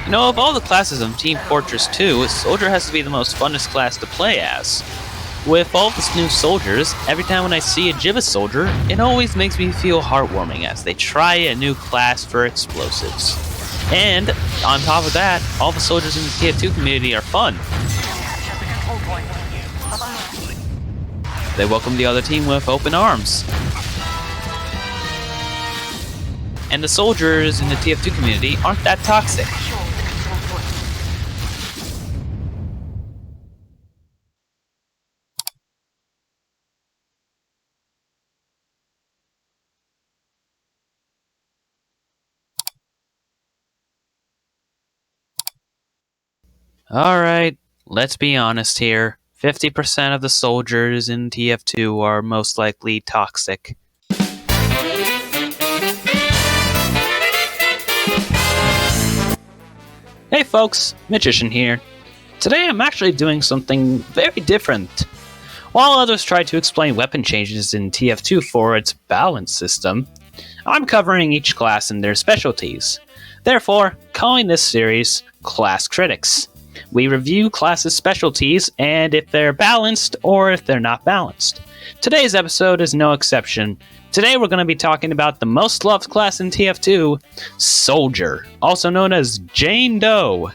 You know, of all the classes of Team Fortress 2, Soldier has to be the most funnest class to play as. With all the new soldiers, every time when I see a Jibba soldier, it always makes me feel heartwarming as they try a new class for explosives. And, on top of that, all the soldiers in the TF2 community are fun. They welcome the other team with open arms. And the soldiers in the TF2 community aren't that toxic. Alright, let's be honest here. 50% of the soldiers in TF2 are most likely toxic. Hey folks, Magician here. Today I'm actually doing something very different. While others try to explain weapon changes in TF2 for its balance system, I'm covering each class and their specialties. Therefore, calling this series Class Critics. We review classes' specialties and if they're balanced or if they're not balanced. Today's episode is no exception. Today we're going to be talking about the most loved class in TF2, Soldier, also known as Jane Doe.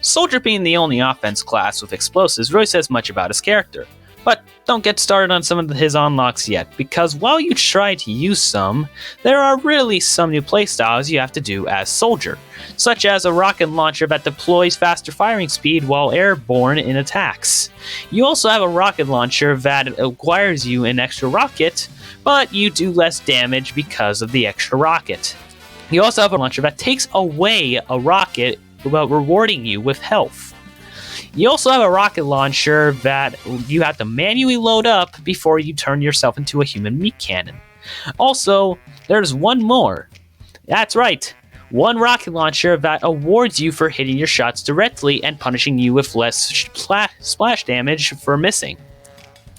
Soldier being the only offense class with explosives really says much about his character. But don't get started on some of his unlocks yet, because while you try to use some, there are really some new playstyles you have to do as Soldier, such as a rocket launcher that deploys faster firing speed while airborne in attacks. You also have a rocket launcher that acquires you an extra rocket, but you do less damage because of the extra rocket. You also have a launcher that takes away a rocket while rewarding you with health. You also have a rocket launcher that you have to manually load up before you turn yourself into a human meat cannon. Also, there's one more. That's right, one rocket launcher that awards you for hitting your shots directly and punishing you with less splash damage for missing.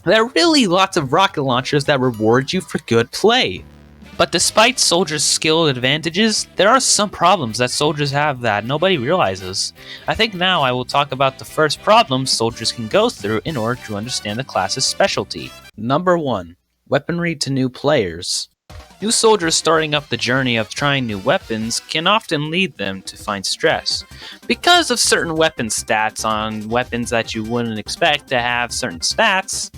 There are really lots of rocket launchers that reward you for good play. But despite Soldier's skill advantages, there are some problems that soldiers have that nobody realizes. I think now I will talk about the first problem soldiers can go through in order to understand the class's specialty. Number 1. Weaponry to new players. New soldiers starting up the journey of trying new weapons can often lead them to find stress. Because of certain weapon stats on weapons that you wouldn't expect to have certain stats,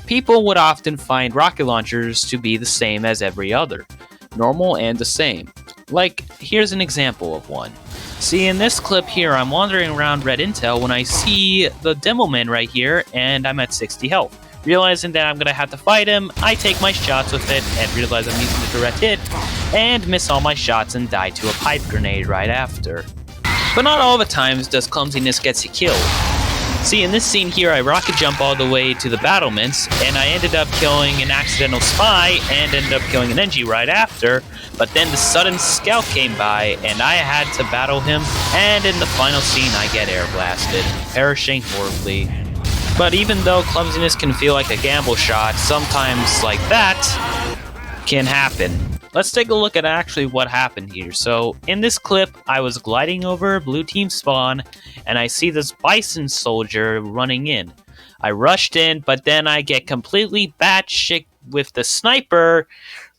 people would often find rocket launchers to be the same as every other, normal and the same. Like, here's an example of one. See, in this clip here, I'm wandering around Red Intel when I see the Demoman right here, and I'm at 60 health. Realizing that I'm going to have to fight him, I take my shots with it, and realize I'm using the direct hit, and miss all my shots and die to a pipe grenade right after. But not all the times does clumsiness get you killed. See, in this scene here, I rocket jump all the way to the battlements, and I ended up killing an accidental spy, and ended up killing an NG right after, but then the sudden scout came by, and I had to battle him, and in the final scene I get air blasted, perishing horribly. But even though clumsiness can feel like a gamble shot, sometimes like that can happen. Let's take a look at actually what happened here. So in this clip, I was gliding over blue team spawn, and I see this bison soldier running in. I rushed in, but then I get completely batshit with the sniper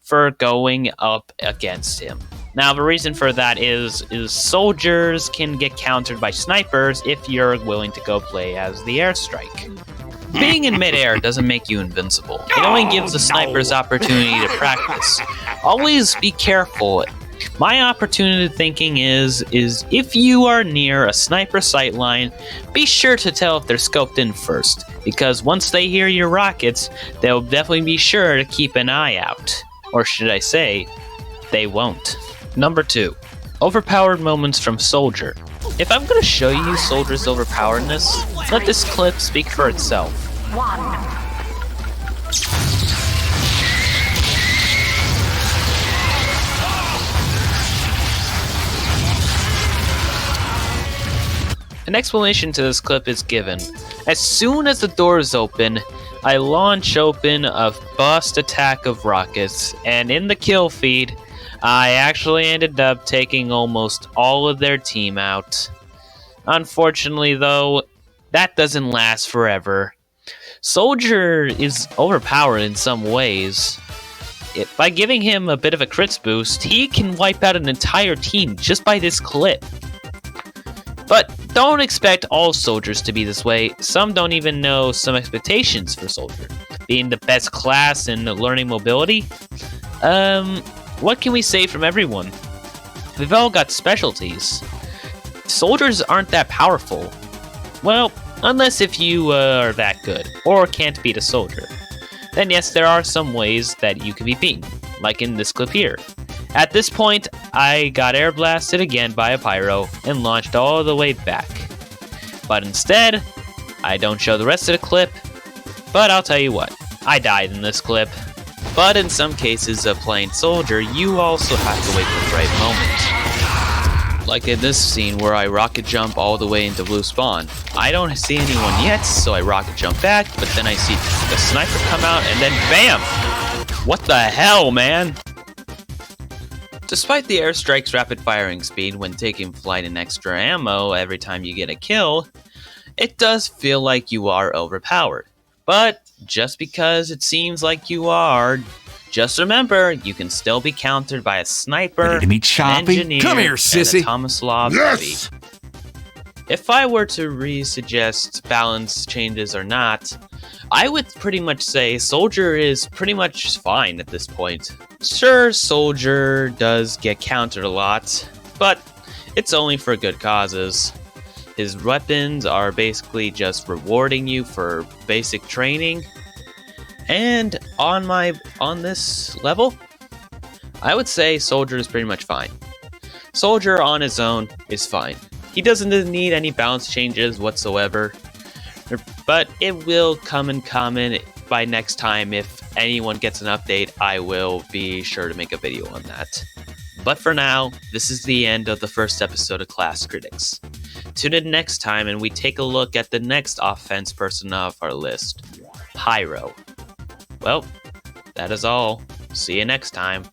for going up against him. Now the reason for that is soldiers can get countered by snipers if you're willing to go play as the airstrike. Being in midair doesn't make you invincible. It only gives the snipers opportunity to practice. Always be careful. My opportunity thinking is if you are near a sniper sight line, be sure to tell if they're scoped in first, because once they hear your rockets, they'll definitely be sure to keep an eye out. Or should I say, they won't. Number 2. Overpowered moments from Soldier. If I'm going to show you Soldier's overpoweredness, let this clip speak for itself. An explanation to this clip is given. As soon as the doors open, I launch open a bust attack of rockets, and in the kill feed, I actually ended up taking almost all of their team out. Unfortunately, though, that doesn't last forever. Soldier is overpowered in some ways. By giving him a bit of a crits boost, he can wipe out an entire team just by this clip. But don't expect all soldiers to be this way. Some don't even know some expectations for soldier. Being the best class in learning mobility? What can we say from everyone? We've all got specialties. Soldiers aren't that powerful. Well, unless if you are that good, or can't beat a soldier. Then yes, there are some ways that you can be beaten, like in this clip here. At this point, I got air blasted again by a pyro and launched all the way back. But instead, I don't show the rest of the clip, but I'll tell you what, I died in this clip. But in some cases of playing soldier, you also have to wait for the right moment. Like in this scene where I rocket jump all the way into blue spawn. I don't see anyone yet, so I rocket jump back, but then I see the sniper come out and then BAM! What the hell, man? Despite the airstrike's rapid firing speed when taking flight and extra ammo every time you get a kill, it does feel like you are overpowered. But just because it seems like you are, just remember you can still be countered by a sniper, Ready to meet Choppy? engineer, Come here, sissy. and a Tomislav Yes! heavy. If I were to re-suggest balance changes or not, I would pretty much say Soldier is pretty much fine at this point. Sure, Soldier does get countered a lot, but it's only for good causes. His weapons are basically just rewarding you for basic training. And on this level, I would say Soldier is pretty much fine. Soldier on his own is fine. He doesn't need any balance changes whatsoever, but it will come in common by next time. If anyone gets an update, I will be sure to make a video on that. But for now, this is the end of the first episode of Class Critics. Tune in next time and we take a look at the next offense person off our list, Pyro. Well, that is all. See you next time.